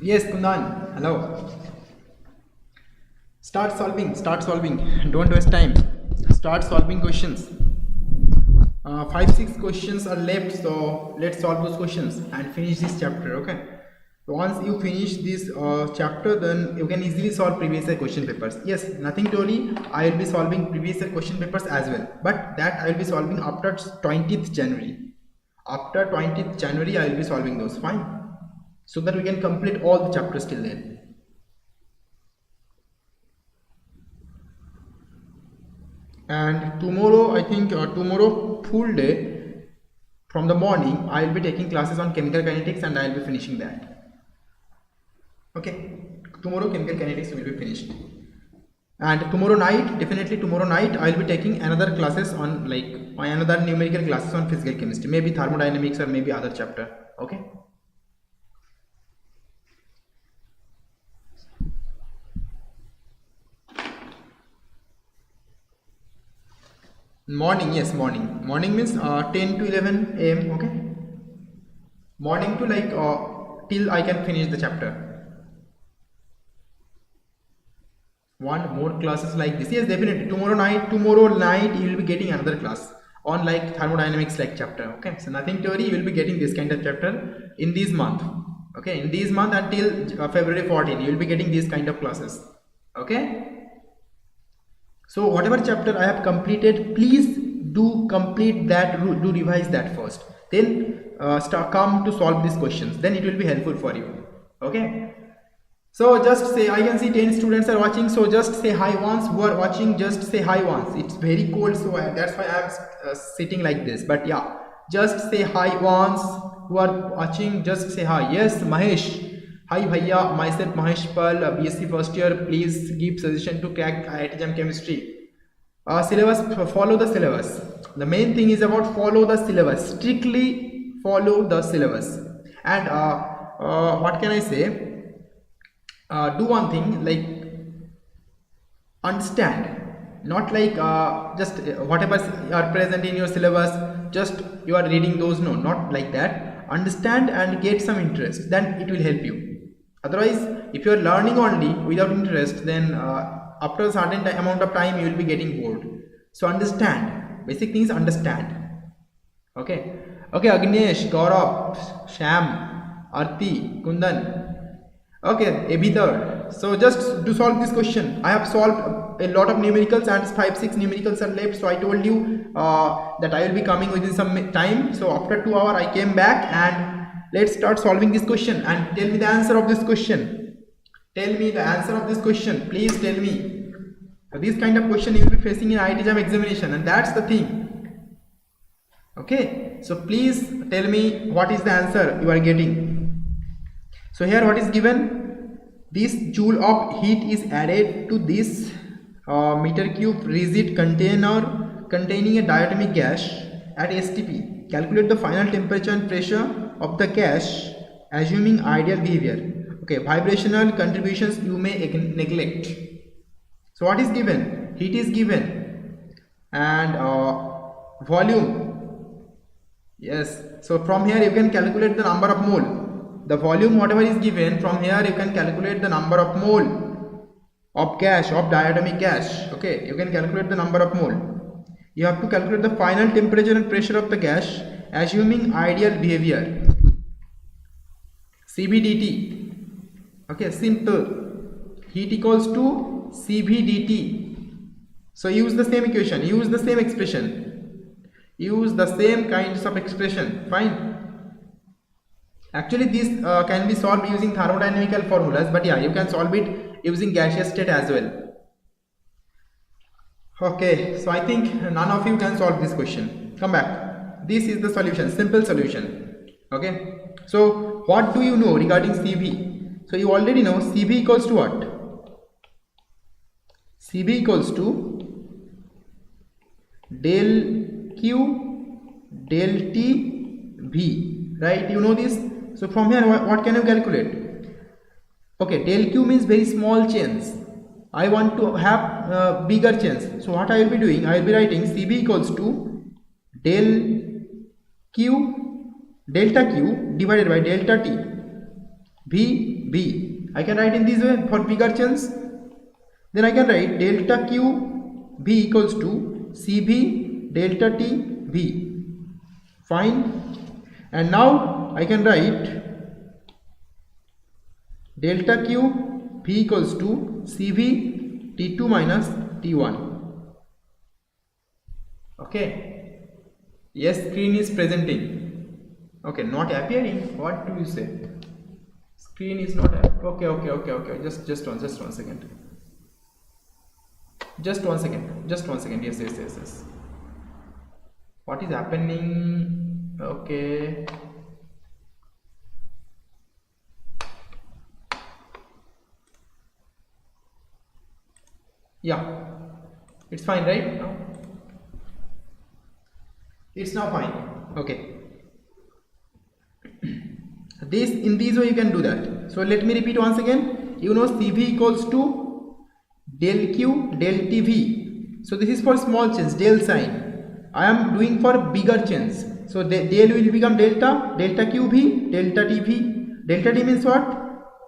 Yes, Kundan. Hello. Start solving. Don't waste time. Start solving questions. 5-6 questions are left, so let's solve those questions and finish this chapter. Okay. Once you finish this chapter, then you can easily solve previous year question papers. Yes, nothing to worry. I will be solving previous year question papers as well, but that I will be solving after 20th January. After 20th January, I will be solving those. Fine. So that we can complete all the chapters till then. And tomorrow, I think tomorrow full day from the morning, I will be taking classes on chemical kinetics and I will be finishing that. Okay, tomorrow chemical kinetics will be finished. And tomorrow night, definitely tomorrow night, I will be taking another classes on another numerical classes on physical chemistry, maybe thermodynamics or maybe other chapter. Okay. Morning, yes, morning means 10 to 11 a.m. okay, morning to till I can finish the chapter. Want more classes like this? Yes, definitely tomorrow night you will be getting another class on thermodynamics chapter. Okay, so nothing to worry, you will be getting this kind of chapter in this month. Okay, in this month until February 14 you will be getting these kind of classes. Okay. So whatever chapter I have completed, please do complete that, do revise that first. Then come to solve these questions. Then it will be helpful for you. Okay. So just say, I can see 10 students are watching. So just say hi once. Who are watching, just say hi once. It's very cold, so that's why I am sitting like this. But yeah, just say hi once. Who are watching, just say hi. Yes, Mahesh. Hi Bhaiya, myself Mahesh Pal, BSc first year. Please give suggestion to crack IIT JAM Chemistry. Syllabus, follow the syllabus. The main thing is about follow the syllabus. Strictly follow the syllabus. And what can I say? Do one thing, understand. Not just whatever are present in your syllabus, just you are reading those. No, not like that. Understand and get some interest. Then it will help you. Otherwise, if you are learning only without interest, then after a certain amount of time you will be getting bored. So understand. Basic things, understand. Okay. Okay, Agnesh, Gaurav, Sham, Arti, Kundan. Okay, Abhidhar. So just to solve this question, I have solved a lot of numericals and 5-6 numericals are left. So I told you that I will be coming within some time. So after 2 hours I came back and let's start solving this question and tell me the answer of this question. Tell me the answer of this question. Please tell me. This kind of question you will be facing in IIT JAM examination, and that's the thing. Okay. So please tell me what is the answer you are getting. So here what is given? This joule of heat is added to this meter cube rigid container containing a diatomic gas at STP. Calculate the final temperature and pressure of the gas assuming ideal behavior. Okay, vibrational contributions you may neglect. So what is given? Heat is given and volume. Yes, so from here you can calculate the number of mole. The volume whatever is given, from here you can calculate the number of mole of gas, of diatomic gas. Okay, you can calculate the number of mole. You have to calculate the final temperature and pressure of the gas assuming ideal behavior. CVDT. Okay, simple. Heat equals to CVDT. So use the same equation, use the same expression, use the same kinds of expression. Fine. Actually this can be solved using thermodynamical formulas, but yeah, you can solve it using gaseous state as well. Okay, so I think none of you can solve this question. Come back. This is the solution, simple solution. Okay, so what do you know regarding CV? So you already know CV equals to what? CV equals to del Q del T V, right? You know this. So from here what can you calculate? Okay, del Q means very small change. I want to have bigger change. So what I will be doing? I will be writing CV equals to del Q delta Q divided by delta T. V. I can write in this way for bigger chains. Then I can write delta Q V equals to CV delta T V. Fine. And now I can write delta Q V equals to CV T2 minus T1. Okay. Yes, screen is presenting. Okay, not appearing. What do you say? Screen is not okay. Just one second. Just one second. Yes. What is happening? Okay. Yeah, it's fine, right? Now it's now fine. Okay. This in this way you can do that. So let me repeat once again. You know CV equals to del Q del TV. So this is for small chains, del sign. I am doing for bigger chains. So del will become delta QV, delta TV. Delta T means what?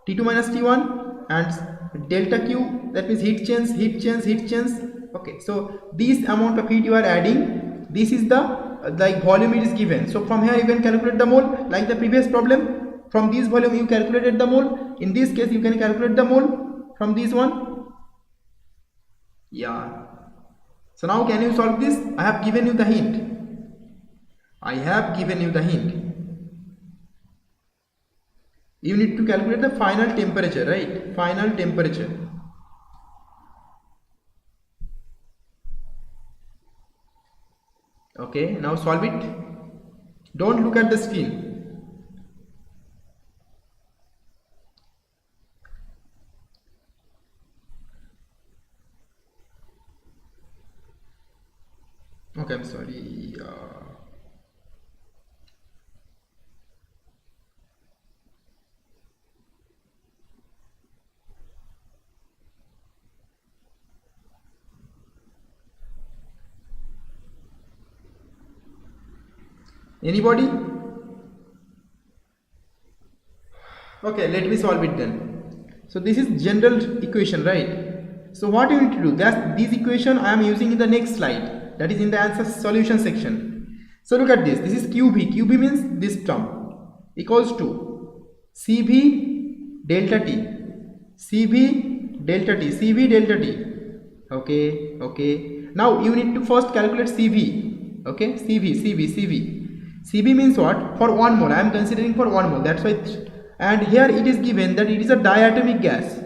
T2 minus T1, and delta Q, that means heat chains. Okay, so this amount of heat you are adding, this is the like volume it is given. So from here you can calculate the mole like the previous problem. From this volume you calculated the mole. In this case you can calculate the mole from this one. Yeah. So now can you solve this? I have given you the hint. You need to calculate the final temperature, right? Final temperature. Okay, now solve it. Don't look at the screen. Okay, I'm sorry. Anybody? Okay, let me solve it then. So this is general equation, right? So what you need to do, this equation I am using in the next slide, that is in the answer solution section. So look at this. This is QV means this term, equals to CV delta T. Okay. Now you need to first calculate CV. Okay, CV means what? For 1 mole. I am considering for 1 mole. That's why. And here it is given that it is a diatomic gas.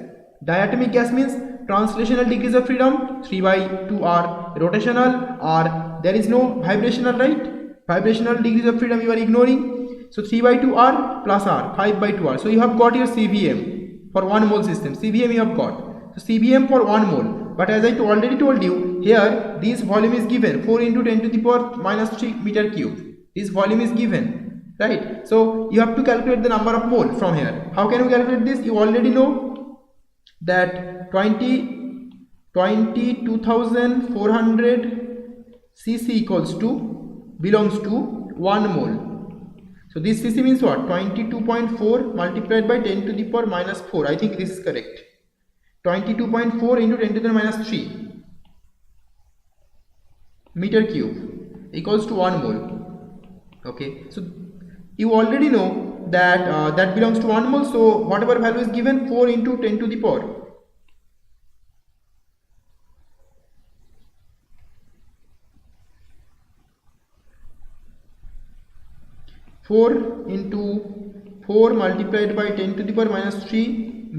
Diatomic gas means translational degrees of freedom 3/2R, rotational R. There is no vibrational, right? Vibrational degrees of freedom you are ignoring. So 3/2R plus R, 5/2R. So you have got your CVM for 1 mole system. CVM you have got. So CVM for 1 mole. But as I already told you, here this volume is given 4 into 10 to the power minus 3 meter cube. This volume is given, right? So you have to calculate the number of mole from here. How can we calculate this? You already know that 22,400 cc equals to belongs to 1 mole. So this cc means what? 22.4 multiplied by 10 to the power minus 4. I think this is correct. 22.4 into 10 to the minus 3 meter cube equals to 1 mole. Okay, so you already know that that belongs to 1 mole. So whatever value is given, 4 into 10 to the power. 4 into 4 multiplied by 10 to the power minus 3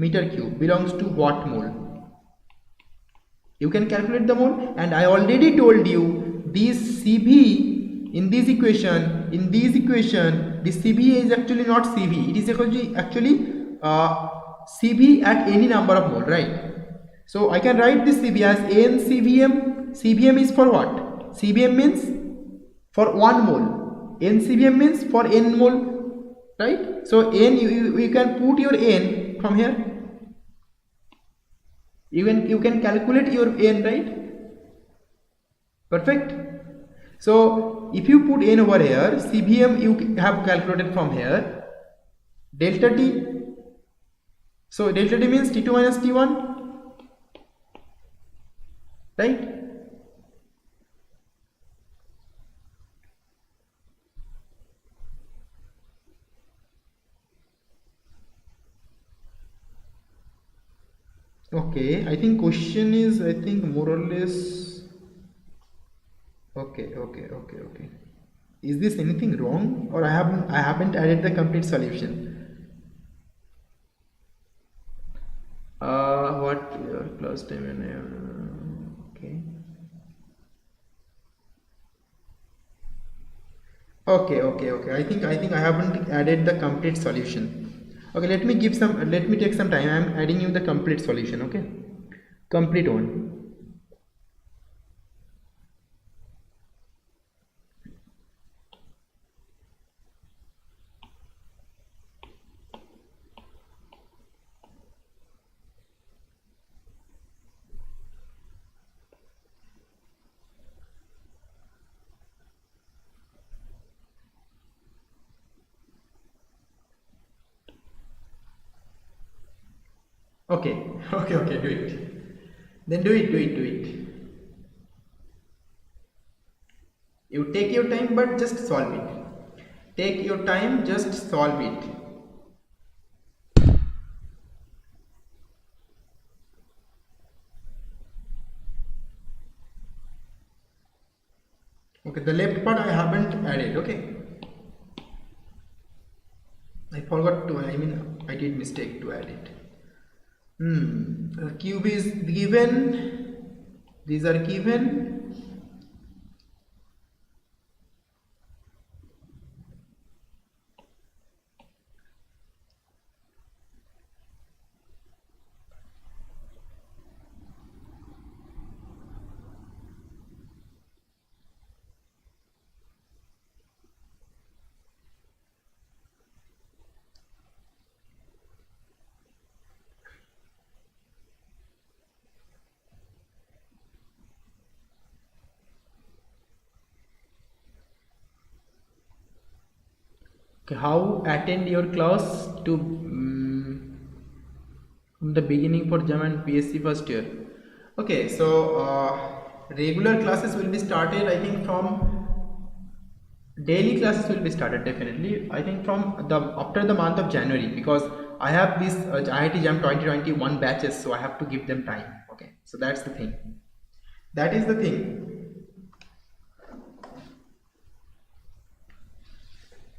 meter cube belongs to what mole? You can calculate the mole, and I already told you this CV in this equation, this CV is actually not CV. It is actually CV at any number of mole, right? So I can write this CV as n CVM. CVM is for what? CVM means for 1 mole. N CVM means for n mole, right? So n you can put your n from here. You can calculate your n, right? Perfect. So if you put n over here, CVM you have calculated from here, delta T So delta T means T2 minus T1, right? Okay, I think question is, I think more or less. Okay. Is this anything wrong, or I haven't added the complete solution? What your class time and okay. Okay. I think I haven't added the complete solution. Okay, let me take some time. I'm adding you the complete solution, okay? Complete one. Okay, okay, do it. Then do it. You take your time, but just solve it. Take your time, just solve it. Okay, the left part I haven't added, okay? I forgot to, I did mistake to add it. Cube is given, these are given. Okay, how attend your class to from the beginning for Jam and PSC first year? Okay, so regular classes will be started, I think, from daily classes will be started definitely. I think from the after the month of January, because I have this IIT JAM 2021 batches, so I have to give them time. Okay, so that's the thing. That is the thing.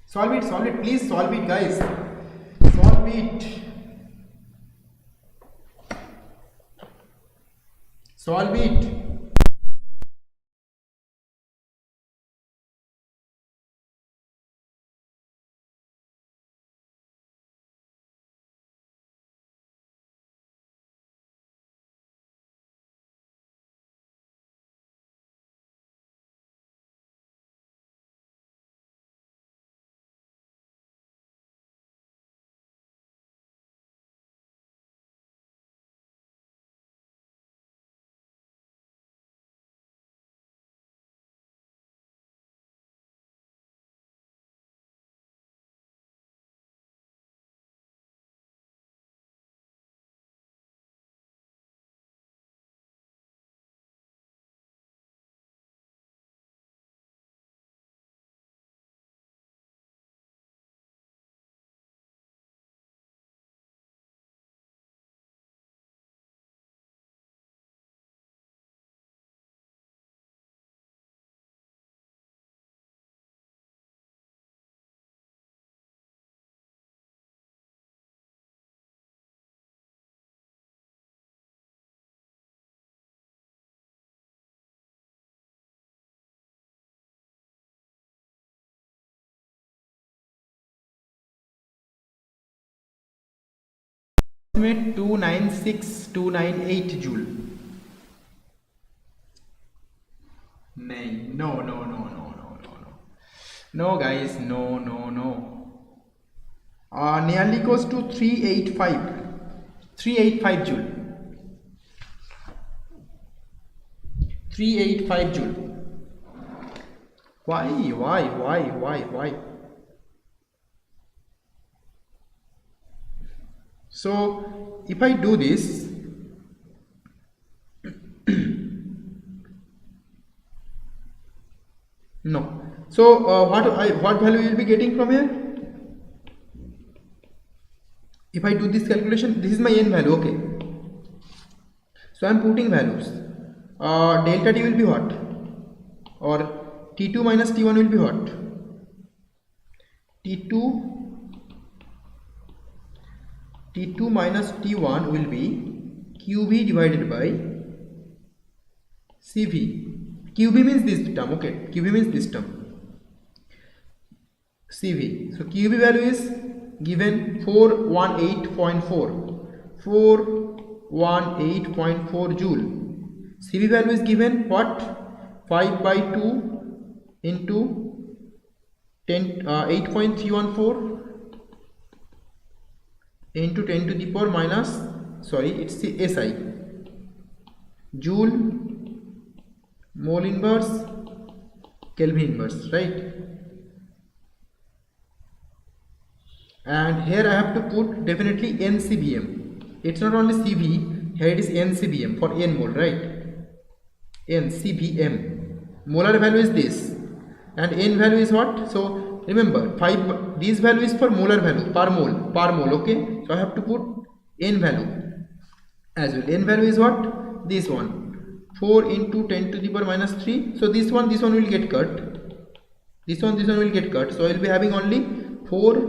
Solve it, please solve it, guys. Solve it. Solve it. Approximate 296,298 joule. No, guys, no. Nearly goes to 385 joule. 385 joule. Why? So if I do this, no. So what value you will be getting from here? If I do this calculation, this is my n value, okay. So I am putting values. Delta T will be what? Or T2 minus T1 will be what? T2 minus T1 will be QV divided by CV. QV means this term, okay. QV means this term. CV. So QV value is given 418.4. 418.4 joule. CV value is given what? 5 by 2 into 8.314 into 10 to the power minus, sorry, it's the SI. Joule, mole inverse, Kelvin inverse, right? And here I have to put definitely NCBM. It's not only CV, here it is NCBM for n mole, right? NCBM. Molar value is this, and n value is what? So remember, 5. This value is for molar value, per mole. Okay. So I have to put n value as well. N value is what? This one. 4 into 10 to the power minus 3. So this one will get cut. This one will get cut. So I will be having only 4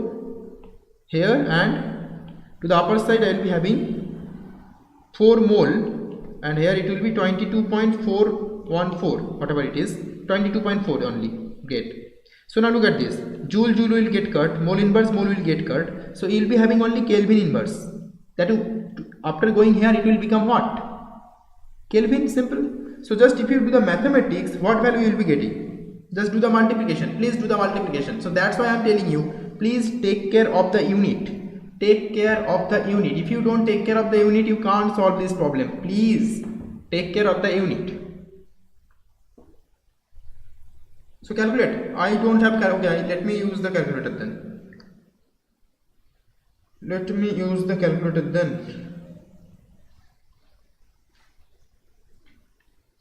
here, and to the upper side I will be having 4 mole, and here it will be 22.414, whatever it is, 22.4 only. Get. So now look at this. Joule will get cut, mole inverse will get cut. So you will be having only Kelvin inverse. That after going here it will become what? Kelvin, simple. So just if you do the mathematics, what value you will be getting? Just do the multiplication. Please do the multiplication. So that's why I am telling you, please take care of the unit. Take care of the unit. If you don't take care of the unit, you can't solve this problem. Please take care of the unit. So calculate. I don't have calculator. Okay, let me use the calculator then. Let me use the calculator then.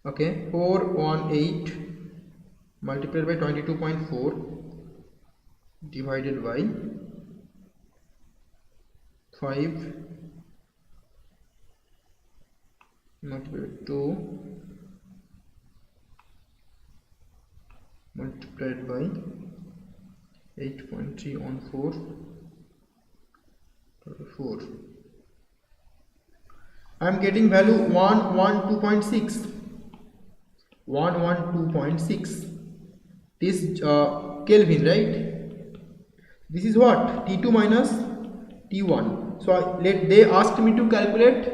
Okay, 418 multiplied by 22.4 divided by 5 multiplied by 2 multiplied by 8.314 4. I am getting value 112.6. 112.6. This Kelvin, right? This is what? T2 minus T1. So they asked me to calculate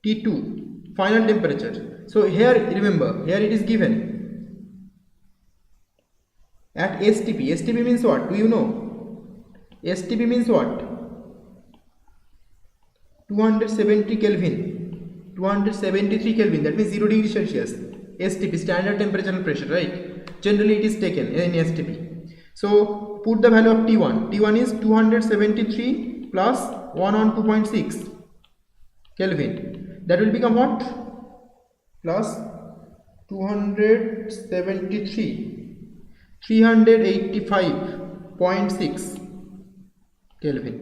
T2 final temperature. So here remember, here it is given at STP. STP means what? Do you know? STP means what? 270 Kelvin, 273 Kelvin. That means 0 degree Celsius. STP, standard temperature and pressure, right? Generally it is taken in STP. So put the value of T1. T1 is 273 plus 112.6 Kelvin. That will become what? Plus 273. 385.6 Kelvin.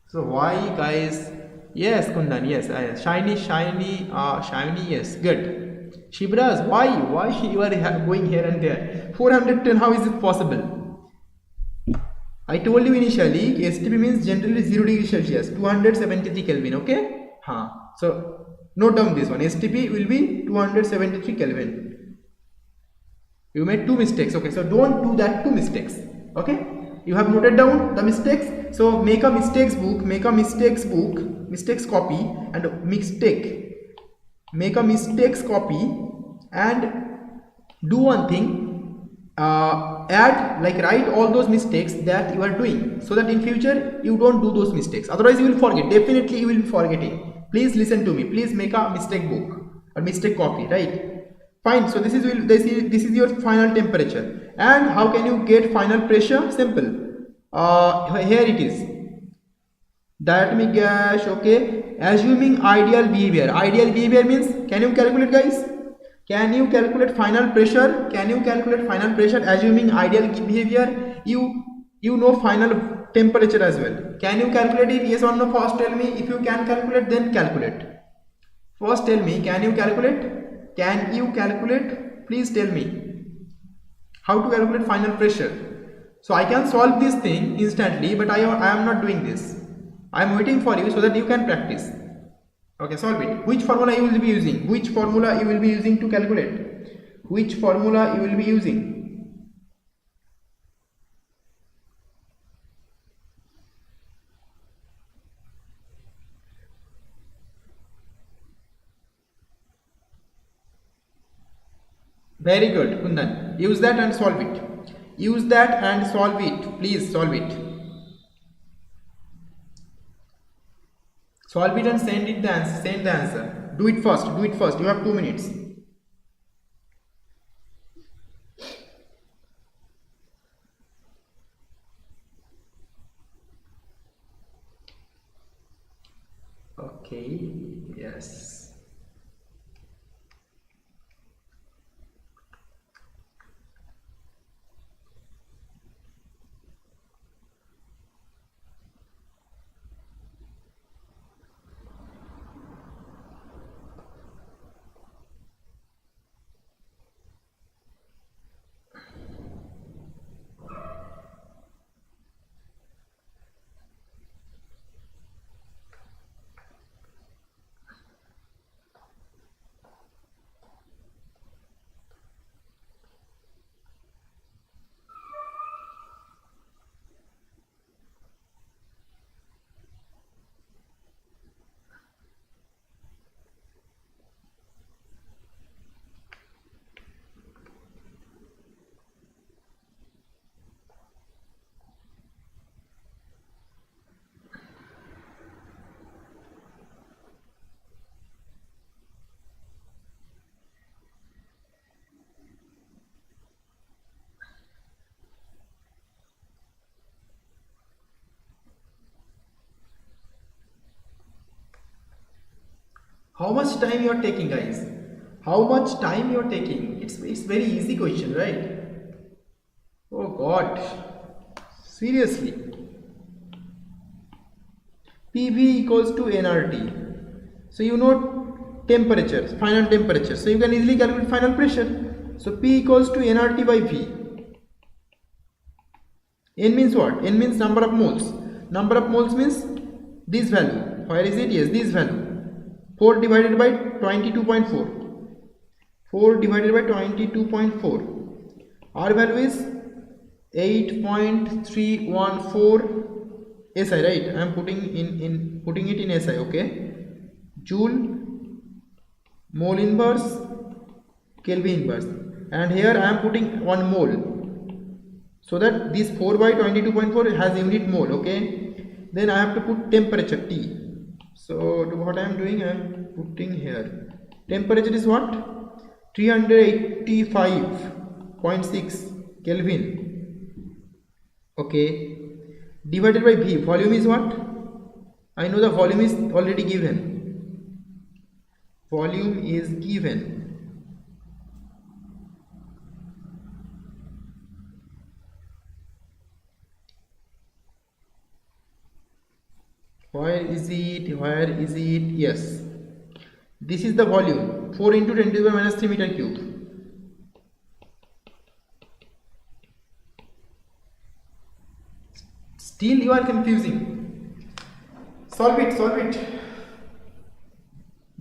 So why, guys? Yes, Kundan, yes, shiny, yes, good. Shibras, why you are going here and there? 410, how is it possible? I told you initially, STP means generally 0 degree Celsius, 273 Kelvin, okay? So note down this one, STP will be 273 Kelvin. You made 2 mistakes, okay? So don't do that 2 mistakes, okay? You have noted down the mistakes. So make a mistakes book, mistakes copy, and make a mistakes copy and do one thing, write all those mistakes that you are doing, so that in future you don't do those mistakes. Otherwise you will forget, definitely you will be forgetting. Please listen to me, please make a mistake book or mistake copy, right? Fine. So this is your final temperature. And how can you get final pressure? Simple. Here it is. diatomic gas. Okay, assuming ideal behavior. Ideal behavior means, can you calculate, guys? Can you calculate final pressure? Can you calculate final pressure assuming ideal behavior? You know final temperature as well. Can you calculate it? Yes or no? First tell me. If you can calculate, then calculate. First tell me, can you calculate? Can you calculate? Please tell me how to calculate final pressure. So I can solve this thing instantly, but I am not doing this. I am waiting for you so that you can practice. Okay, solve it. Which formula you will be using? Which formula you will be using to calculate? Which formula you will be using? Very good, Kundan. Use that and solve it. Use that and solve it. Please solve it. Solve it and send it the answer. Send the answer. Do it first. Do it first. You have 2 minutes. Okay. Yes. How much time you are taking, guys? How much time you are taking? It's very easy question, right? Oh God, seriously. PV equals to nRT. So you know temperature, final temperature. So you can easily calculate final pressure. So P equals to nRT by V. N means what? N means number of moles. Number of moles means this value. Where is it? Yes, this value. 4 divided by 22.4. 4 divided by 22.4. R value is 8.314 SI, right? I am putting it in SI, okay? Joule, mole inverse, Kelvin inverse, and here I am putting 1 mole, so that this 4 by 22.4 has unit mole, okay? Then I have to put temperature T. So what I am doing, I am putting here temperature is what? 385.6 Kelvin, okay, divided by V. Volume is what? I know the volume is already given. Volume is given. Where is it? Where is it? Yes. This is the volume. 4 into 10 to the power minus 3 meter cube. Still you are confusing. Solve it, solve it.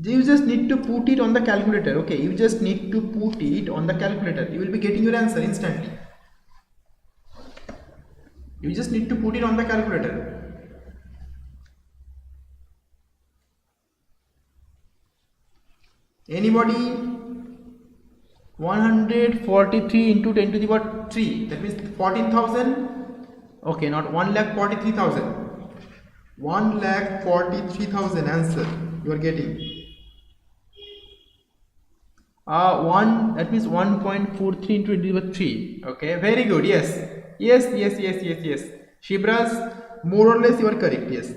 You just need to put it on the calculator, okay? You just need to put it on the calculator. You will be getting your answer instantly. You just need to put it on the calculator. Anybody? 143 into 10 to the power 3, that means 14,000. Okay, not 1,43,000. 1,43,000 answer you are getting. That means 1.43 into 10 to the power 3. Okay, very good. Yes. Shibras, more or less you are correct. Yes.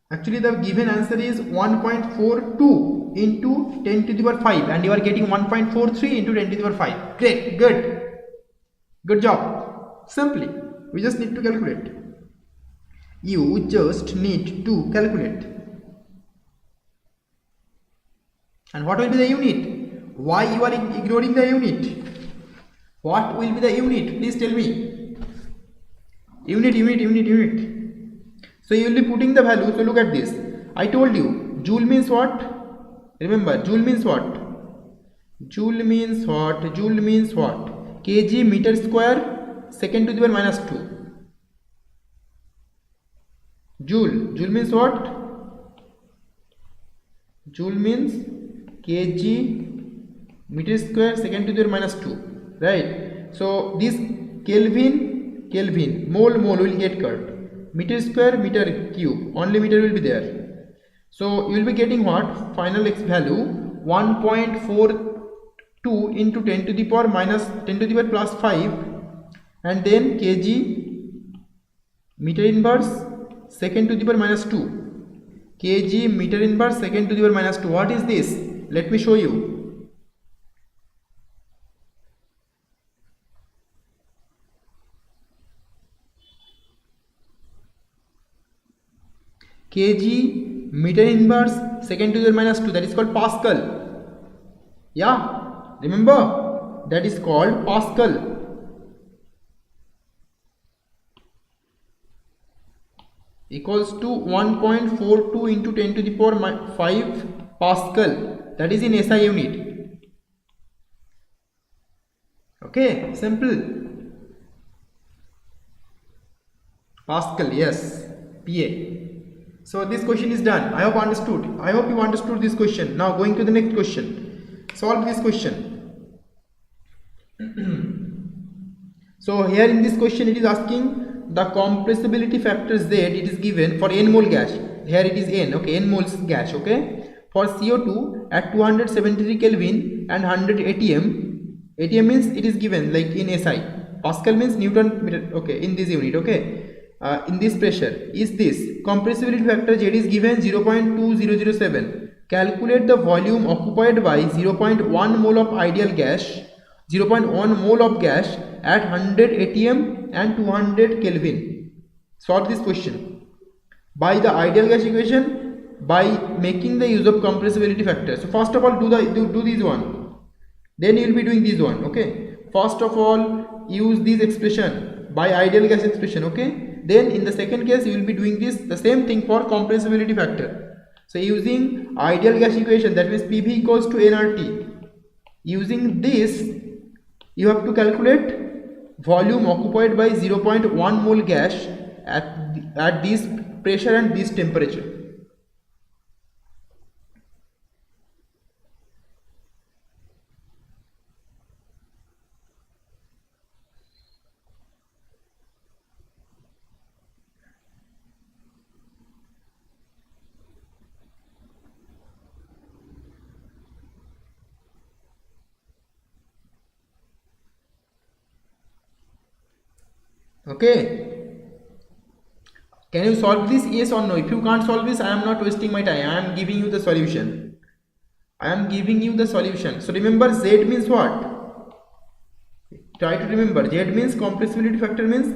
Actually the given answer is 1.42 into 10 to the power 5 and you are getting 1.43 into 10 to the power 5. Great, good job. Simply we just need to calculate. You just need to calculate. And what will be the unit? Why you are ignoring the unit? What will be the unit? Please tell me. Unit. So you will be putting the value. So look at this. I told you joule means what? Remember, joule means what? Joule means what? Kg meter square second to the power minus 2. Joule means what? Joule means kg meter square second to the power minus 2, right? So this Kelvin, mole will get cut. Meter square, meter cube, only meter will be there. So you will be getting what? Final value 1.42 into 10 to the power minus 10 to the power plus 5 and then kg meter inverse second to the power minus 2. Kg meter inverse second to the power minus 2. What is this? Let me show you. Kg meter inverse second to the power minus 2, that is called Pascal. Yeah, remember, that is called Pascal. Equals to 1.42 into 10 to the power 5 Pascal. That is in SI unit. Okay, simple. Pascal, yes, PA. So this question is done. I hope you understood this question. Now going to the next question. Solve this question. So here in this question it is asking the compressibility factor Z. It is given for n mole gas. Here it is n. Okay, n moles gas. Okay, for CO2 at 273 Kelvin and 100 atm. Atm means it is given like in SI. Pascal means Newton meter. Okay, in this unit. Okay. In this pressure is this compressibility factor Z is given 0.2007. Calculate the volume occupied by 0.1 mole of ideal gas, 0.1 mole of gas at 100 atm and 200 Kelvin. Solve this question by the ideal gas equation by making the use of compressibility factor. So first of all do this one, then you will be doing this one. Okay, first of all use this expression by ideal gas expression. Okay, then in the second case you will be doing the same thing for compressibility factor. So using ideal gas equation, that means PV equals to nRT. Using this you have to calculate volume occupied by 0.1 mole gas at this pressure and this temperature. Okay, can you solve this? Yes or no? If you can't solve this, I am not wasting my time. I am giving you the solution. So remember, Z means what? Try to remember. Z means compressibility factor means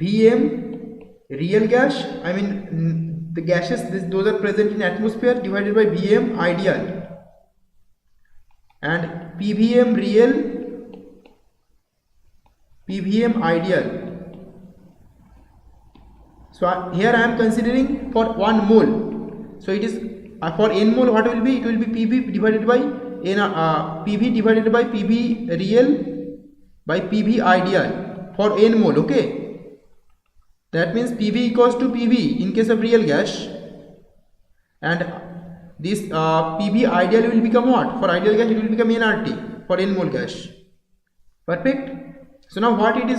Vm real gas. I mean the gases those are present in atmosphere divided by Vm ideal, and PVm real, PVm ideal. So here I am considering for 1 mole. So it is for n mole. What will be? It will be PV divided by PV divided by PV real by PV ideal for n mole. Okay, that means PV equals to PV in case of real gas, and this PV ideal will become what? For ideal gas it will become nRT for n mole gas. Perfect. So now what it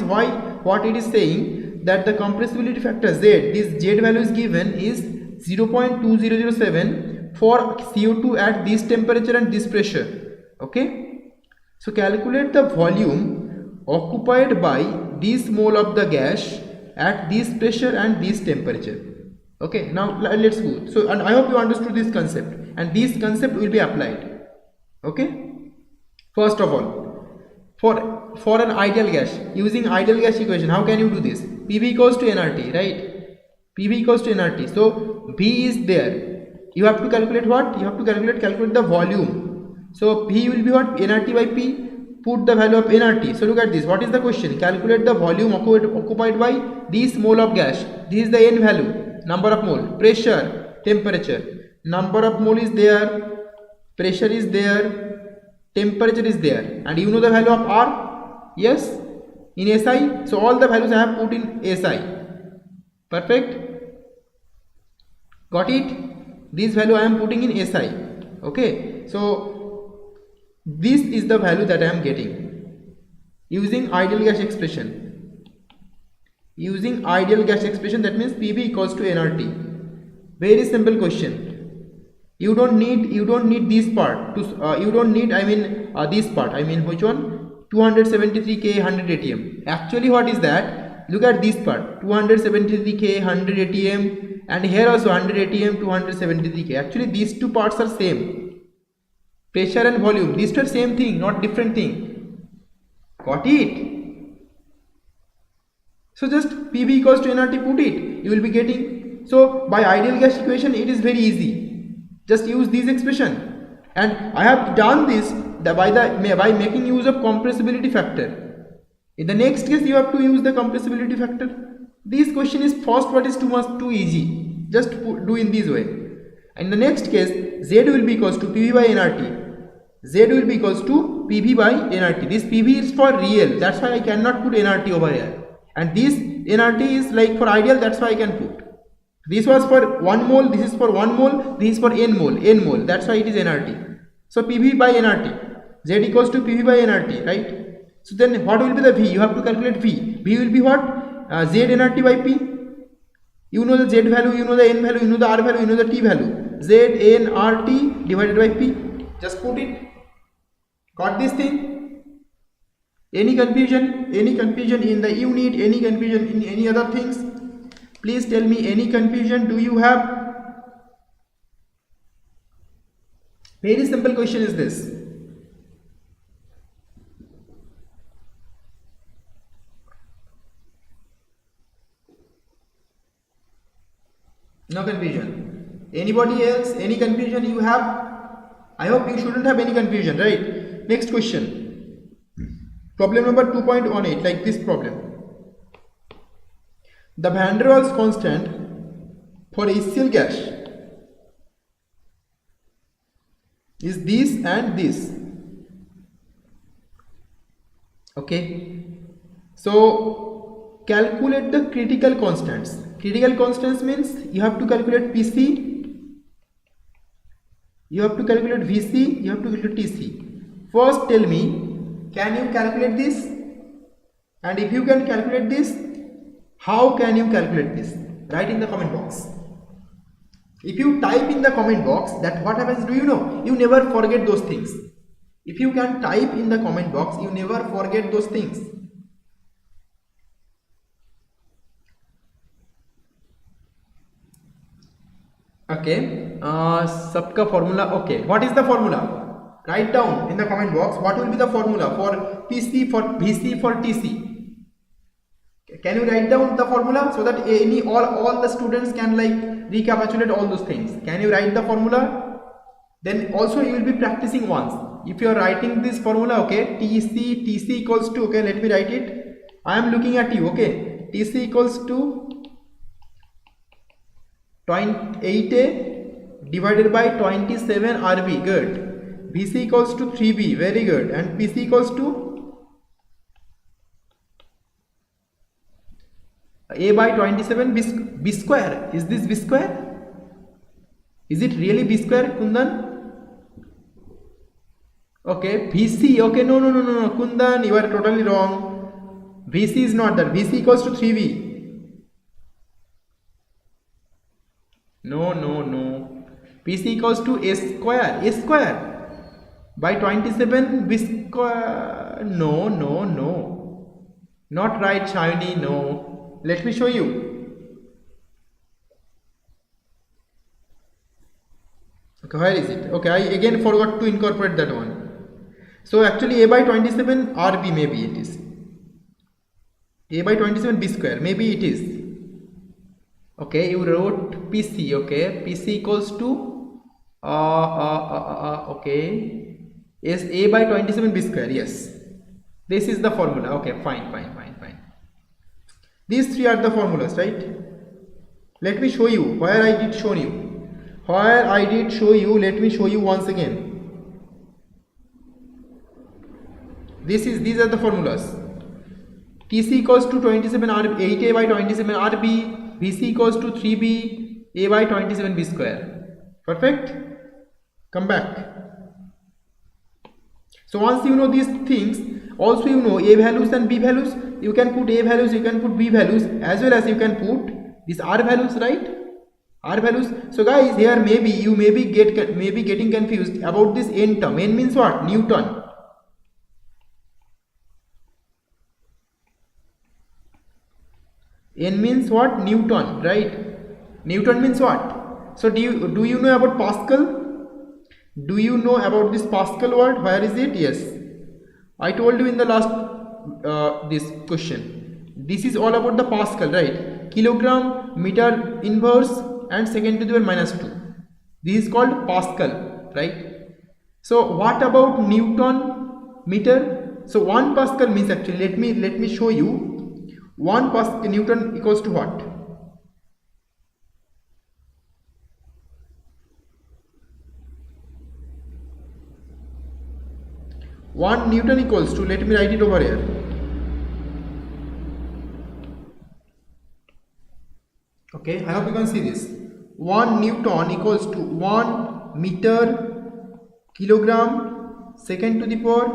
is saying, that the compressibility factor Z, this Z value is given is 0.2007 for CO2 at this temperature and this pressure. Okay, so calculate the volume occupied by this mole of the gas at this pressure and this temperature. Okay, now let's go. So, and I hope you understood this concept, and this concept will be applied. Okay, first of all, for an ideal gas, using ideal gas equation, how can you do this? PV equals to nRT, right? PV equals to nRT. So V is there. You have to calculate what? You have to calculate the volume. So P will be what? nRT by P. Put the value of nRT. So look at this. What is the question? Calculate the volume occupied by this mole of gas. This is the n value. Number of mole. Pressure. Temperature. Number of mole is there. Pressure is there. Temperature is there. And you know the value of R? Yes. In SI. So all the values I have put in SI. Perfect. Got it? This value I am putting in SI. Okay. So this is the value that I am getting using ideal gas expression. Using ideal gas expression, that means PV equals to nRT. Very simple question. You don't need this part to this part. I mean which one? 273 K 100 ATM. Actually, what is that? Look at this part. 273 K 100 ATM, and here also 100 ATM 273 K. Actually, these two parts are same. Pressure and volume, these two are same thing, not different thing. Got it? So just PV equals to nRT, put it. You will be getting. So by ideal gas equation, it is very easy. Just use this expression. And I have done this by making use of compressibility factor. In the next case, you have to use the compressibility factor. This question is first part is too easy. Just do in this way. In the next case, Z will be equals to PV by nRT. Z will be equals to PV by nRT. This PV is for real. That's why I cannot put nRT over here. And this nRT is like for ideal. That's why I can put. This was for 1 mole. This is for 1 mole. This is for n mole. N mole. That's why it is nRT. So PV by nRT. Z equals to PV by nRT. Right. So then what will be the V? You have to calculate V. V will be what? Z nRT by P. You know the Z value. You know the N value. You know the R value. You know the T value. Z N R T divided by P. Just put it. Got this thing? Any confusion? Any confusion in the unit? Any confusion in any other things? Please tell me any confusion do you have? Very simple question is this. No confusion. Anybody else? Any confusion you have? I hope you shouldn't have any confusion, right? Next question. Problem number 2.18, like this problem. The van der Waals constant for HCl gas is this and this. Okay. So calculate the critical constants. Critical constants means you have to calculate PC, you have to calculate VC, you have to calculate TC. First tell me, can you calculate this? And if you can calculate this, how can you calculate this? Write in the comment box. If you type in the comment box, that what happens, do you know? You never forget those things. If you can type in the comment box, you never forget those things. Okay, सबका formula. Okay, what is the formula? Write down in the comment box what will be the formula for PC, for VC, for TC. Can you write down the formula so that all the students can like recapitulate all those things? Can you write the formula? Then also you will be practicing once. If you are writing this formula, okay, TC equals to, okay, let me write it. I am looking at you, okay. TC equals to 8A divided by 27 RB, good. VC equals to 3B, very good. And PC equals to A by 27 B square. Is this B square? Is it really B square, Kundan? Okay, VC, okay, no, Kundan, you are totally wrong. VC is not that. VC equals to 3B. No. PC equals to A square by 27 B square. No, not right, Shiny, no. Let me show you. where is it? Okay, I again forgot to incorporate that one. So actually a by 27 RB, maybe it is a by 27 b square, maybe it is. Okay, you wrote PC. Okay, PC equals to okay, is a by 27 b square. Yes, this is the formula. Okay, fine. These three are the formulas, right? Let me show you where I did show you. Let me show you once again. These are the formulas. TC equals to 27 RB, 8a by 27 RB, BC equals to 3b, a by 27 b square. Perfect? Come back. So once you know these things, also you know a values and b values. You can put a values, you can put b values, as well as you can put these r values, right? R values. So guys, here maybe you may be getting confused about this n term. N means what? Newton. N means what? Newton, right? Newton means what? So do you know about Pascal? Do you know about this Pascal word? Where is it? Yes, I told you in the last this question. This is all about the Pascal, right? Kilogram, meter inverse, and second to the power minus 2. This is called Pascal, right? So what about Newton meter? So 1 Pascal means, actually let me show you. 1 Pascal Newton equals to what? One Newton equals to, let me write it over here. Okay, I hope you can see this. 1 Newton equals to 1 meter kilogram second to the power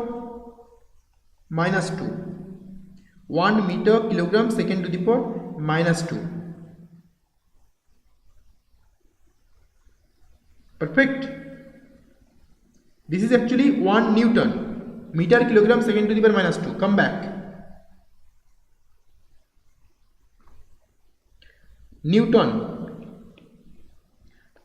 minus 2. 1 meter kilogram second to the power minus 2. Perfect. This is actually 1 Newton. Meter kilogram second to the power minus 2. Come back. Newton.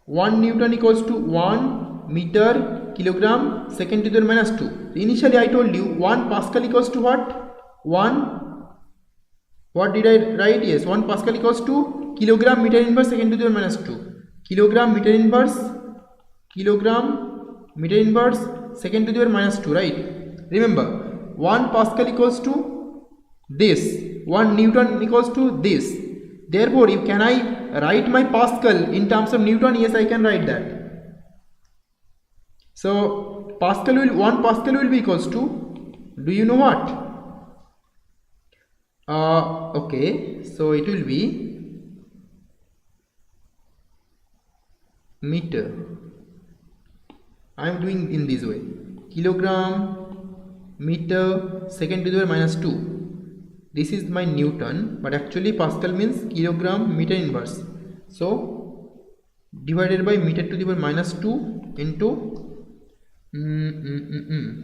1 Newton equals to 1 meter kilogram second to the power minus 2. Initially I told you 1 Pascal equals to what? 1, what did I write? Yes, 1 Pascal equals to kilogram meter inverse second to the power minus 2. Kilogram meter inverse second to the power minus 2, right? Remember, 1 Pascal equals to this, 1 Newton equals to this. Therefore, can I write my Pascal in terms of Newton? Yes, I can write that. So 1 Pascal will be equals to, do you know what? Okay, so it will be meter. I am doing in this way. Kilogram meter second to the power minus 2. This is my Newton, but actually Pascal means kilogram meter inverse. So divided by meter to the power minus 2 into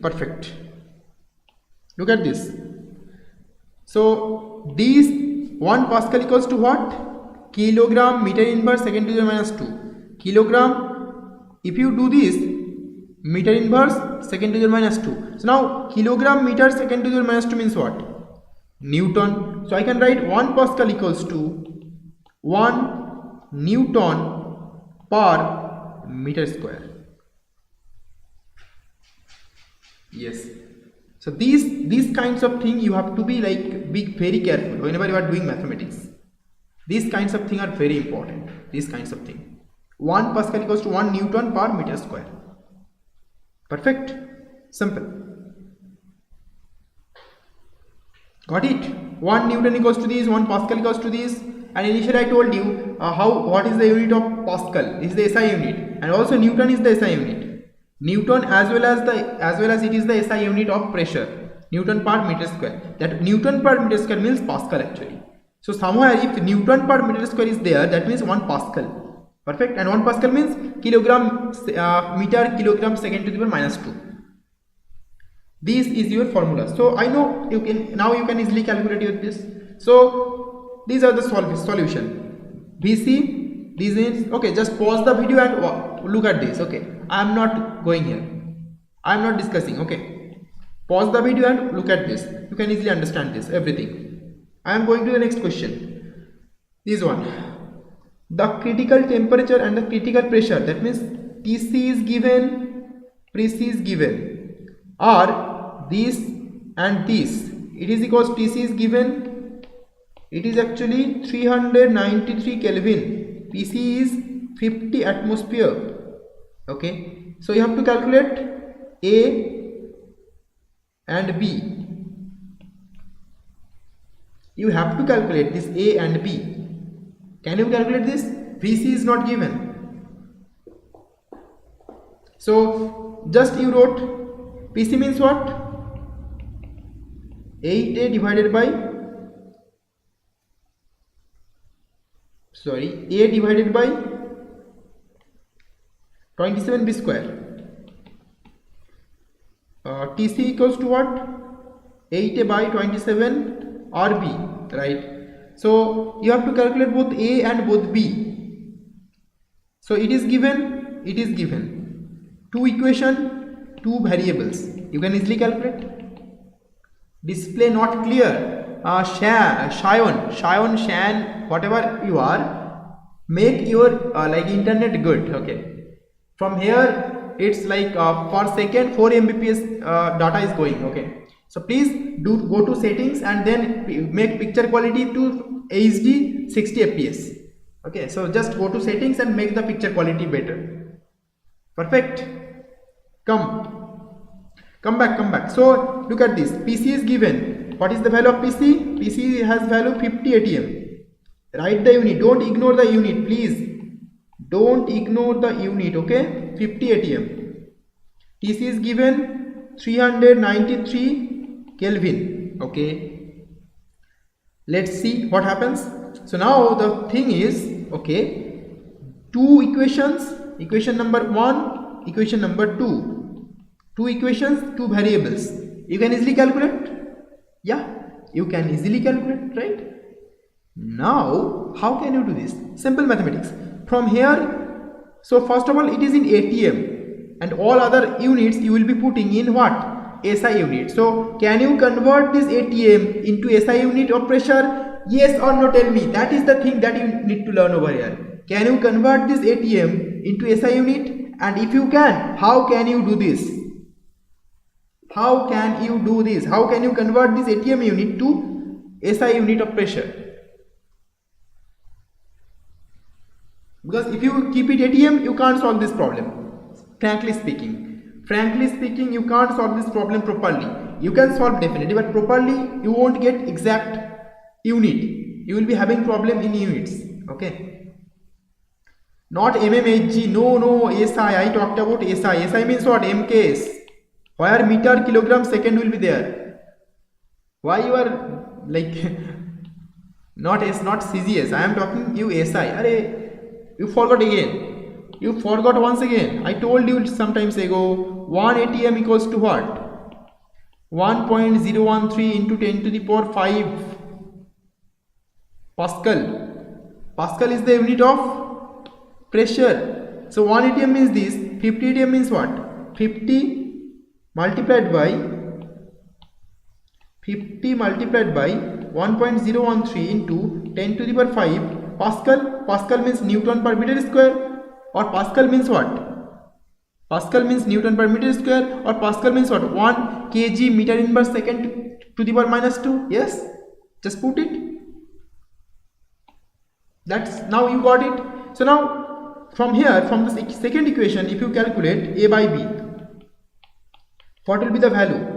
perfect. Look at this. So these 1 Pascal equals to what? Kilogram meter inverse second to the power minus 2. Kilogram, if you do this, meter inverse second to the power minus 2. So now kilogram meter second to the power minus 2 means what? Newton. So I can write 1 Pascal equals to 1 Newton per meter square. Yes. So these kinds of thing you have to be very careful whenever you are doing mathematics. These kinds of thing are very important. These kinds of thing. 1 Pascal equals to 1 Newton per meter square. Perfect. Simple. Got it? 1 Newton equals to this, 1 Pascal equals to this, and initially I told you what is the unit of Pascal. This is the SI unit, and also Newton is the SI unit. Newton as well as it is the SI unit of pressure. Newton per meter square. That Newton per meter square means Pascal actually. So somewhere if Newton per meter square is there, that means 1 Pascal. Perfect. And 1 Pascal means kilogram meter kilogram second to the power minus 2. This is your formula. So I know you can easily calculate this. So these are the solution. BC, this is okay. Just pause the video and look at this. Okay, I am not going here. I am not discussing. Okay, pause the video and look at this. You can easily understand this everything. I am going to the next question. This one, the critical temperature and the critical pressure, that means TC is given, Pc is given, are this and this. It is equals TC is given, it is actually 393 Kelvin, Pc is 50 atmosphere. Okay, so you have to calculate A and B. You have to calculate this A and B. Can you calculate this? Vc is not given. So just you wrote Pc means what? 8A divided by, sorry, A divided by 27B square. Tc equals to what? 8A by 27 RB, right? So you have to calculate both A and both B. So it is given, two equation, two variables. You can easily calculate. Display not clear. Shan, whatever you are, make your like internet good. Okay, from here it's like per second 4 Mbps data is going. Okay, so please do go to settings and then make picture quality to HD 60 fps. Okay, so just go to settings and make the picture quality better. Perfect. Come back. So look at this. PC is given. What is the value of PC? PC has value 50 ATM. Write the unit. Don't ignore the unit, please. Don't ignore the unit. Okay, 50 ATM. TC is given 393 Kelvin. Okay, let's see what happens. So now the thing is, okay, two equations, equation number 1, equation number 2. Two equations, two variables. You can easily calculate. Yeah, you can easily calculate, right? Now, how can you do this? Simple mathematics. From here, so first of all, it is in ATM, and all other units you will be putting in what? SI unit. So, can you convert this ATM into SI unit of pressure? Yes or no? Tell me. That is the thing that you need to learn over here. Can you convert this ATM into SI unit? And if you can, how can you do this? How can you do this? How can you convert this ATM unit to SI unit of pressure? Because if you keep it ATM, you can't solve this problem. Frankly speaking, you can't solve this problem properly. You can solve definitely, but properly you won't get exact unit. You will be having problem in units. Okay. Not mmHg. No, SI. I talked about SI. SI means what? MKS. Where meter, kilogram, second will be there. Why you are like not CGS? I am talking you SI. Arey, you forgot again. You forgot once again. I told you some times ago. 1 ATM equals to what? 1.013 into 10 to the power 5 Pascal. Pascal is the unit of pressure. So 1 ATM means this. 50 ATM means what? 50 multiplied by 1.013 into 10 to the power 5 Pascal. Pascal means Newton per meter square, or Pascal means what? Pascal means Newton per meter square, or Pascal means what? 1 kg meter inverse second to the power minus 2. Yes, just put it. That's now you got it. So now from here, from the second equation, if you calculate A by B, what will be the value?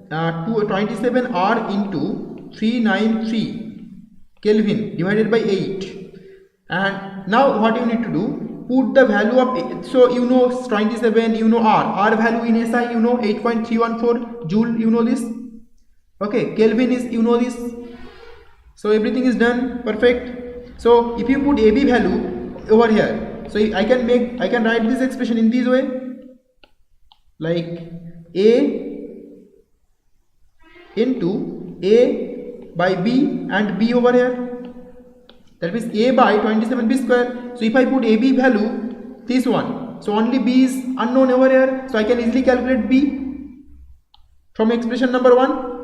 27 R into 393 Kelvin divided by 8. And now what you need to do? Put the value of, so you know 27, you know R value in SI, you know 8.314 Joule, you know this. Okay, Kelvin is, you know this. So everything is done, perfect. So if you put AB value over here, so I can write this expression in this way, like A into A by B and B over here, that means A by 27B square. So if I put AB value, this one, So only B is unknown over here. So I can easily calculate B from expression number 1.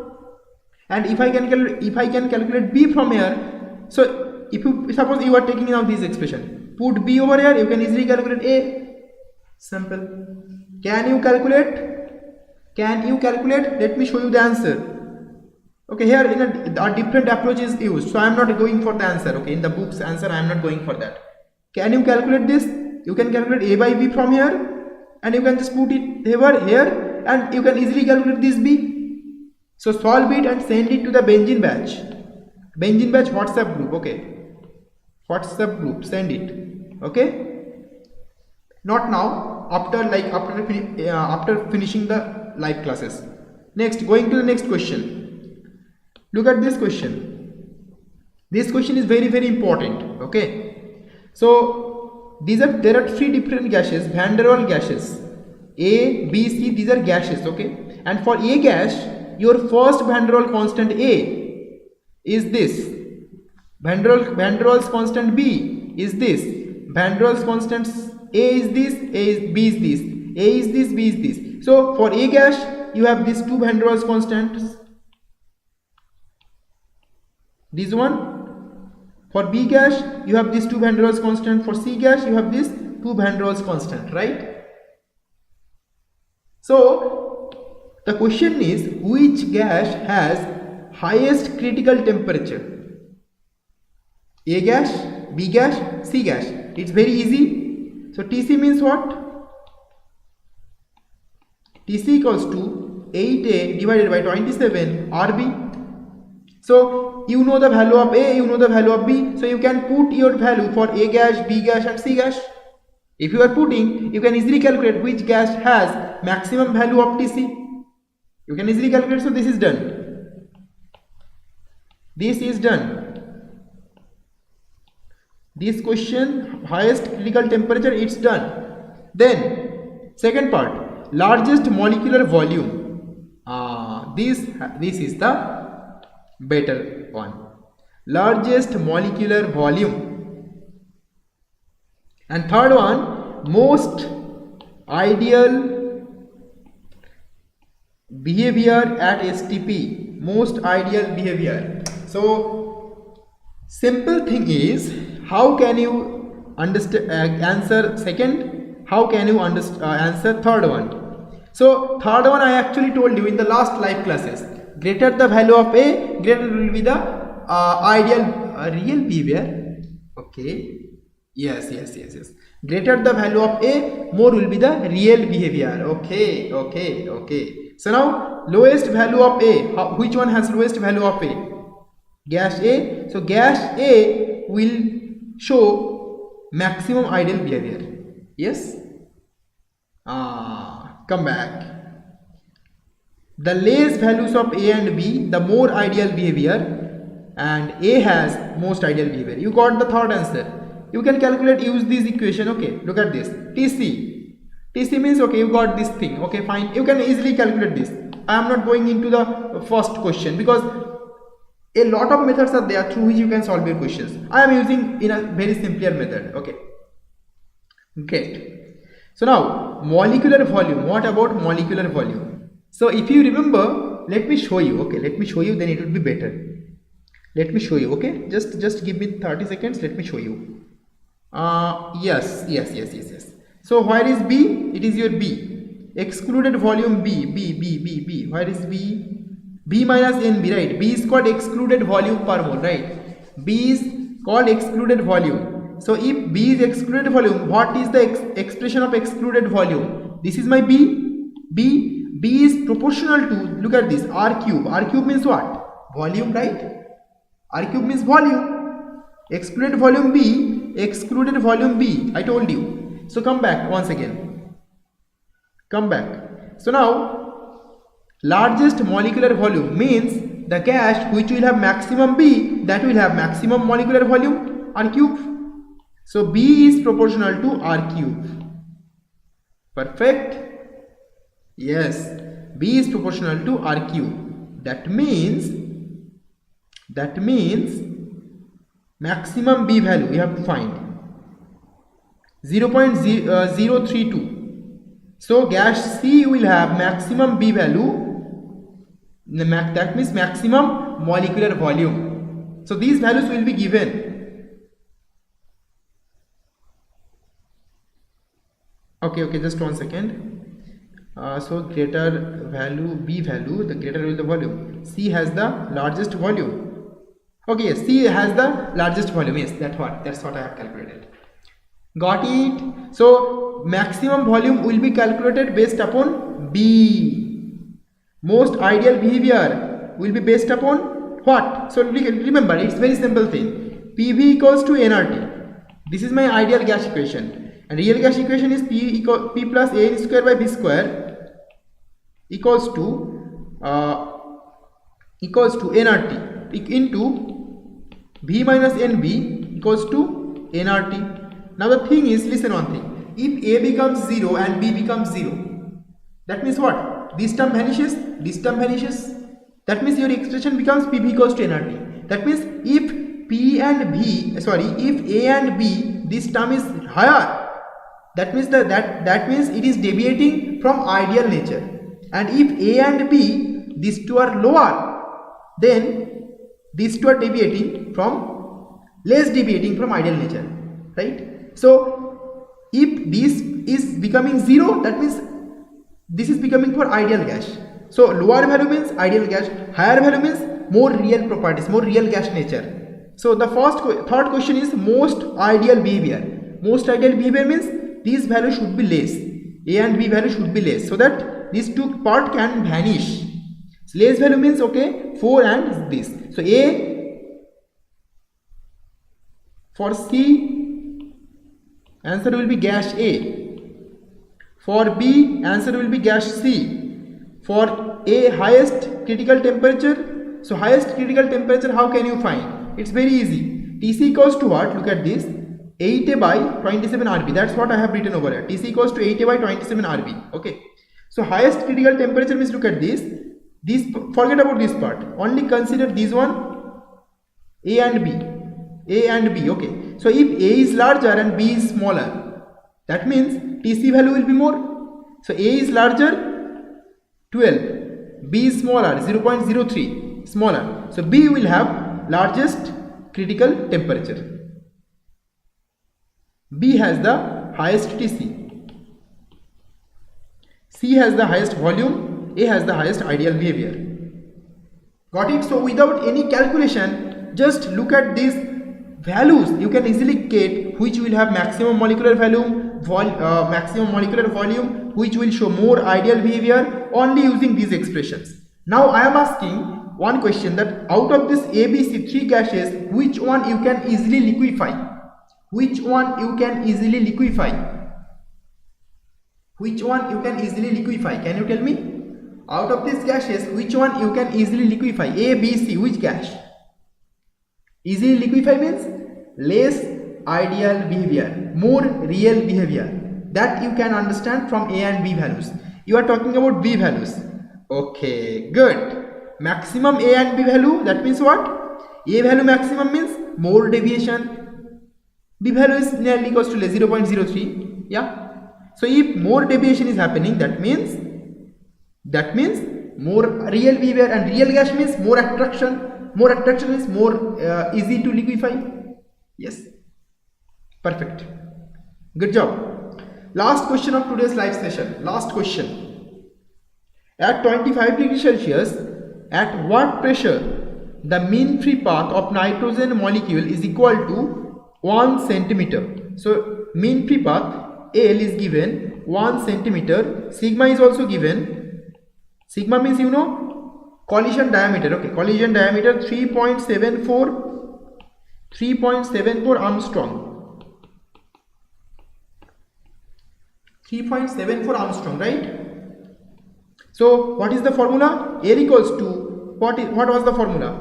And if I can calculate B from here, so if you suppose you are taking out this expression, put B over here, you can easily calculate A. Simple. Can you calculate? Let me show you the answer. Okay, here in a different approach is used, so I am not going for the answer. Okay, in the book's answer I am not going for that. Can you calculate this? You can calculate A by B from here, and you can just put it here, and you can easily calculate this B. So solve it and send it to the benzene batch. Benzene batch WhatsApp group. Okay, WhatsApp group, send it. Okay, not now, after finishing the live classes. Next, going to the next question. Look at this question. This question is very, very important. Okay, so there are 3 different gases, van der Waals gases, A, B, C. These are gases. Okay, and for A gas, your first van der Waals constant A is this. Van der Waals constant B is this. Van der Waals constant A is this. B is this. A is this. B is this. So for A gas, you have these 2 van der Waals constants. This one. For B gas, you have these 2 van der Waals constant. For C gas, you have this 2 van der Waals constant, right? So the question is, which gas has highest critical temperature? A gas, B gas, C gas. It's very easy. So TC means what? TC equals to 8A divided by 27 RB. So you know the value of A, you know the value of B. So you can put your value for A gas, B gas and C gas. If you are putting, you can easily calculate which gas has maximum value of TC. You can easily calculate. So this is done. This is done. This question, highest critical temperature, it's done. Then second part, largest molecular volume. This is the better one. Largest molecular volume. And third one, most ideal behavior at STP. Most ideal behavior. So simple thing is, how can you answer second? How can you answer third one? So third one I actually told you in the last live classes. Greater the value of A, greater will be the ideal real behavior. Okay. Yes. Greater the value of A, more will be the real behavior. Okay. So now lowest value of A. Which one has lowest value of A? Gas A. So gas A will show maximum ideal behavior. Yes. Come back. The less values of A and B, the more ideal behavior, and A has most ideal behavior. You got the third answer. You can calculate, use this equation. Okay, look at this. TC means, okay, you got this thing. Okay, fine. You can easily calculate this. I am not going into the first question because a lot of methods are there through which you can solve your questions. I am using in a very simpler method. Okay, great. So now molecular volume. What about molecular volume? So if you remember, let me show you. Okay, let me show you, then it would be better. Let me show you. Okay, just give me 30 seconds. Let me show you. Yes. So where is B? It is your B. Excluded volume B. Where is B? B minus NB, right? B is called excluded volume per mole, right? B is called excluded volume. So if B is excluded volume, what is the expression of excluded volume? This is my B. B is proportional to, look at this, R cube. R cube means what? Volume, right? R cube means volume. Excluded volume B. I told you. So come back once again. Come back. So now largest molecular volume means the gas which will have maximum B, that will have maximum molecular volume, R cube. So B is proportional to R cube. Perfect. Yes, B is proportional to R cube. That means maximum B value we have to find. 0.032. So gas C will have maximum B value, that means maximum molecular volume. So these values will be given. Okay, just 1 second. So greater value B value, the greater will the volume. C has the largest volume. Okay, yes, C has the largest volume. Yes, that's what I have calculated. Got it? So maximum volume will be calculated based upon B. Most ideal behavior will be based upon what? So remember, it's very simple thing. PV equals to nRT. This is my ideal gas equation. And real gas equation is P plus A square by B square equals to nRT into V minus NB equals to nRT. Now the thing is, listen one thing. If A becomes 0 and B becomes 0, that means what? This term vanishes, this term vanishes. That means your expression becomes PV equals to nRT. That means if if A and B, this term is higher, that means that means it is deviating from ideal nature. And if A and B, these two are lower, then these two are less deviating from ideal nature, right? So if this is becoming 0, that means this is becoming for ideal gas. So lower value means ideal gas, higher value means more real properties, more real gas nature. So the third question is most ideal behavior. Most ideal behavior means these values should be less. A and B value should be less, so that these two part can vanish. So less value means, okay, 4 and this. So A for C, answer will be gas A. For B, answer will be gas C. For A, highest critical temperature. So highest critical temperature, how can you find? It's very easy. TC equals to what? Look at this. 8A by 27 RB. That's what I have written over here. TC equals to 8A by 27 RB. Okay. So highest critical temperature means, look at this. Forget about this part. Only consider this one, A and B. Okay. So if A is larger and B is smaller, that means TC value will be more. So A is larger, 12. B is smaller, 0.03 smaller. So B will have largest critical temperature. B has the highest TC. C has the highest volume. A has the highest ideal behavior. Got it? So without any calculation, just look at these values. You can easily get which will have maximum molecular volume, which will show more ideal behavior, only using these expressions. Now I am asking one question, that out of this A, B, C, 3 gases, which one you can easily liquefy? Which one you can easily liquefy? Which one you can easily liquefy? Can you tell me? Out of these gases, which one you can easily liquefy? A, B, C, which gas? Easily liquefy means less ideal behavior, more real behavior. That you can understand from A and B values. You are talking about B values. Okay, good. Maximum A and B value, that means what? A value maximum means more deviation. B value is nearly equals to 0.03. Yeah. So if more deviation is happening, that means more real behavior, and real gas means more attraction. More attraction is more easy to liquefy. Yes. Perfect. Good job. Last question of today's live session. Last question. At 25 degrees Celsius, at what pressure the mean free path of nitrogen molecule is equal to 1 centimeter. So mean free path L is given 1 centimeter. Sigma is also given. Sigma means, you know, collision diameter. Okay, collision diameter 3.74 Armstrong. 3.74 Armstrong, right? So what is the formula? L equals to what was the formula?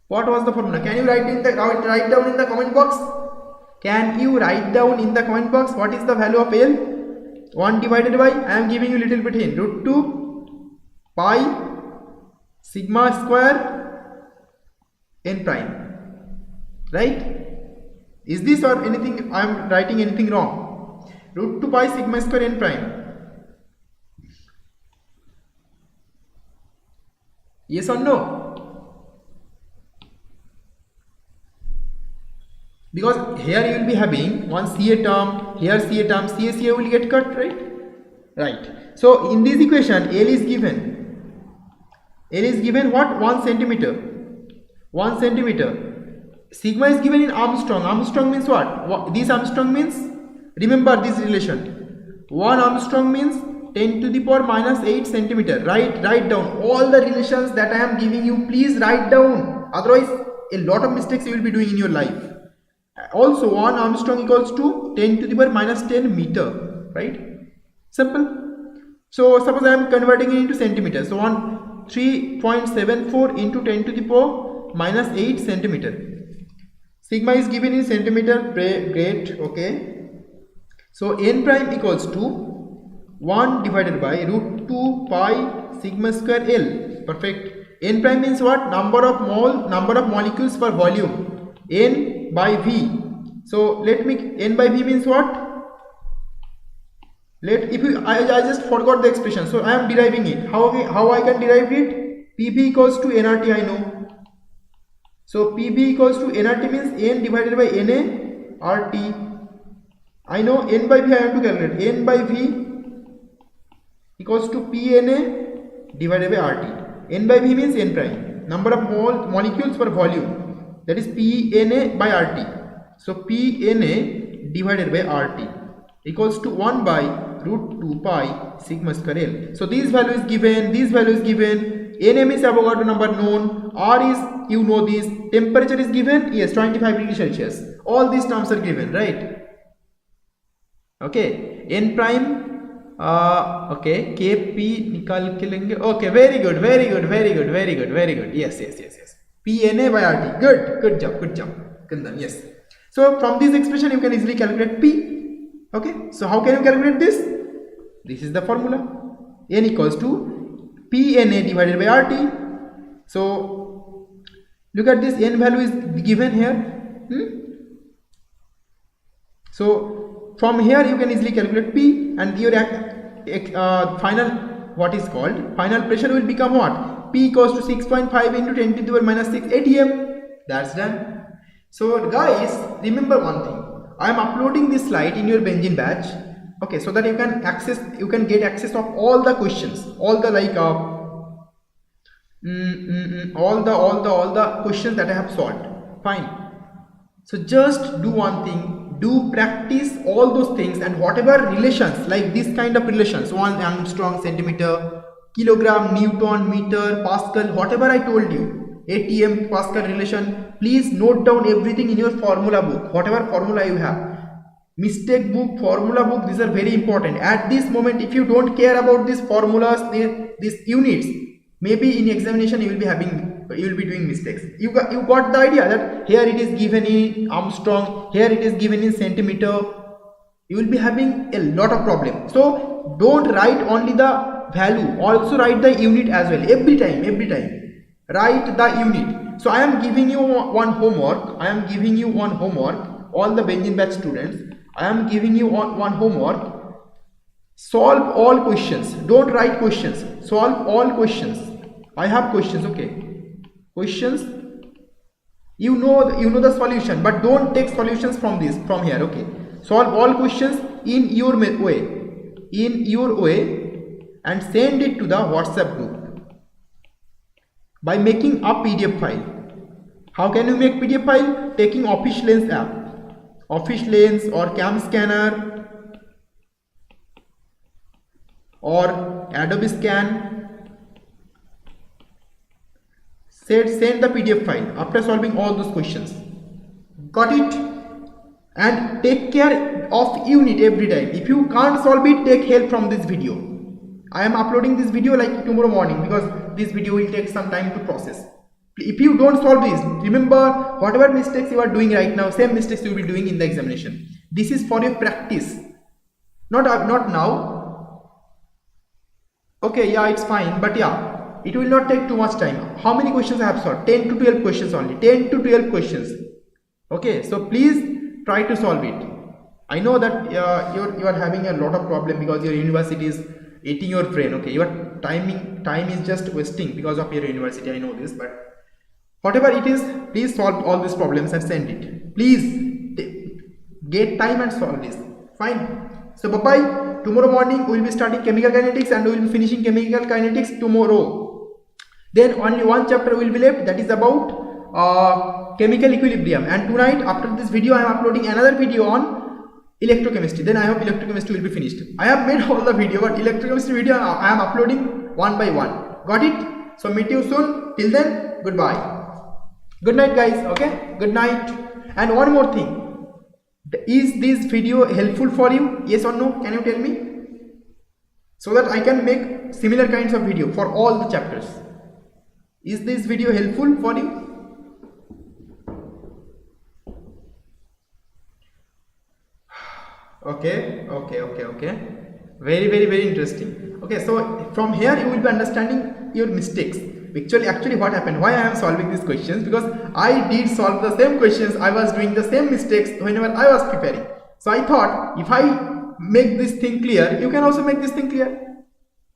What was the formula? Can you write down in the comment box? Can you write down in the comment box what is the value of L? 1 divided by, I am giving you a little bit hint, root 2 pi sigma square n prime, right? Is this or anything I am writing anything wrong? Root 2 pi sigma square n prime. Yes or no? Because here you will be having one CA term, here CA term, CA will get cut, right? Right. So in this equation, L is given. L is given what? 1 centimeter. 1 centimeter. Sigma is given in Armstrong. Armstrong means what? This Armstrong means, remember this relation. 1 Armstrong means 10 to the power minus 8 centimeter. Write down all the relations that I am giving you. Please write down. Otherwise, a lot of mistakes you will be doing in your life. Also, 1 Armstrong equals to 10 to the power minus 10 meter. Right? Simple. So, suppose I am converting it into centimeters. So, 3.74 into 10 to the power minus 8 centimeter. Sigma is given in centimeter. Great. Okay. So, n prime equals to 1 divided by root 2 pi sigma square L. Perfect. N prime means what? Number of molecules per volume. N by V. So let me, N by V means what? I just forgot the expression. So I am deriving it. How I can derive it? PV equals to nRT, I know. So PV equals to nRT means N divided by NA RT. I know N by V I have to calculate. N by V equals to PNA divided by RT. N by V means N prime. Number of molecules per volume. That is PNA by RT. So PNA divided by RT equals to 1 by root 2 pi sigma square L. So this value is given, NM is Avogadro number known, R is, you know this, temperature is given, yes, 25 degrees Celsius. All these terms are given, right? Okay, N prime, okay, KP निकाल के लेंगे. Okay, very good. Yes. PNA by RT. Good job. Yes. So from this expression you can easily calculate P. Okay. So how can you calculate this? This is the formula. N equals to PNA divided by RT. So look at this, N value is given here. So from here you can easily calculate P, and your final, what is called, final pressure will become what? P equals to 6.5 into 10 to the power minus 6 ATM. That's done. So guys, remember one thing. I am uploading this slide in your benzene batch. Okay, so that you can get access of all the questions, all the like all the questions that I have solved. Fine. So just do one thing. Do practice all those things, and whatever relations, like this kind of relations, 1 Armstrong, centimeter, kilogram, Newton, meter, Pascal, whatever I told you, ATM, Pascal relation, please note down everything in your formula book, whatever formula you have. Mistake book, formula book, these are very important. At this moment, if you don't care about these formulas, these units, maybe in examination you will be doing mistakes. You got the idea that here it is given in Armstrong, here it is given in centimeter. You will be having a lot of problems. So don't write only the value, also write the unit as well. Every time write the unit. So I am giving you one homework. All the benzene batch students, I am giving you one homework. Solve all questions. Don't write questions. Solve all questions. I have questions. Okay. Questions, you know the solution, but don't take solutions from here. Okay, solve all questions in your way, and send it to the WhatsApp group by making a PDF file. How can you make PDF file? Taking Office Lens app, Office Lens or Cam Scanner or Adobe Scan. Send the PDF file after solving all those questions. Got it? And take care of unit every time. If you can't solve it, take help from this video. I am uploading this video like tomorrow morning, because this video will take some time to process. If you don't solve this, remember whatever mistakes you are doing right now, same mistakes you will be doing in the examination. This is for your practice. Not now. Okay, yeah, it's fine, but yeah, it will not take too much time. How many questions I have solved? 10 to 12 questions only. 10 to 12 questions. Okay, so please try to solve it. I know that you are having a lot of problem because your university is eating your brain. Okay, your time is just wasting because of your university. I know this, but whatever it is, please solve all these problems and send it. Please get time and solve this. Fine. So bye bye. Tomorrow morning we will be starting chemical kinetics and we will be finishing chemical kinetics tomorrow. Then only one chapter will be left, that is about chemical equilibrium. And tonight after this video I am uploading another video on electrochemistry. Then I hope electrochemistry will be finished. I have made all the video, but electrochemistry video I am uploading one by one. Got it? So meet you soon. Till then, goodbye. Good night guys. Okay, good night. And one more thing, is this video helpful for you? Yes or no? Can you tell me? So that I can make similar kinds of video for all the chapters. Is this video helpful for you? Okay. Very interesting. Okay, so from here you will be understanding your mistakes. Actually what happened, why I am solving these questions, because I did solve the same questions, I was doing the same mistakes whenever I was preparing. So I thought if I make this thing clear, you can also make this thing clear.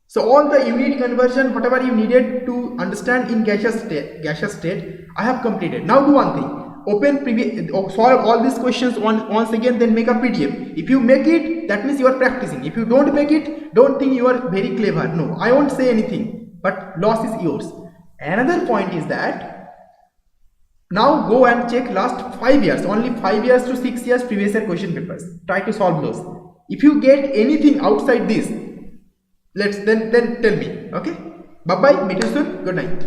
So all the unit conversion, whatever you needed to understand in gaseous state, I have completed. Now do one thing. Solve all these questions once again, then make a PDF. If you make it, that means you are practicing. If you don't make it, don't think you are very clever. No, I won't say anything, but loss is yours. Another point is that now go and check last 5 years, only 5 years to 6 years previous year question papers. Try to solve those. If you get anything outside this, then tell me. Okay, bye bye, meet you soon, good night.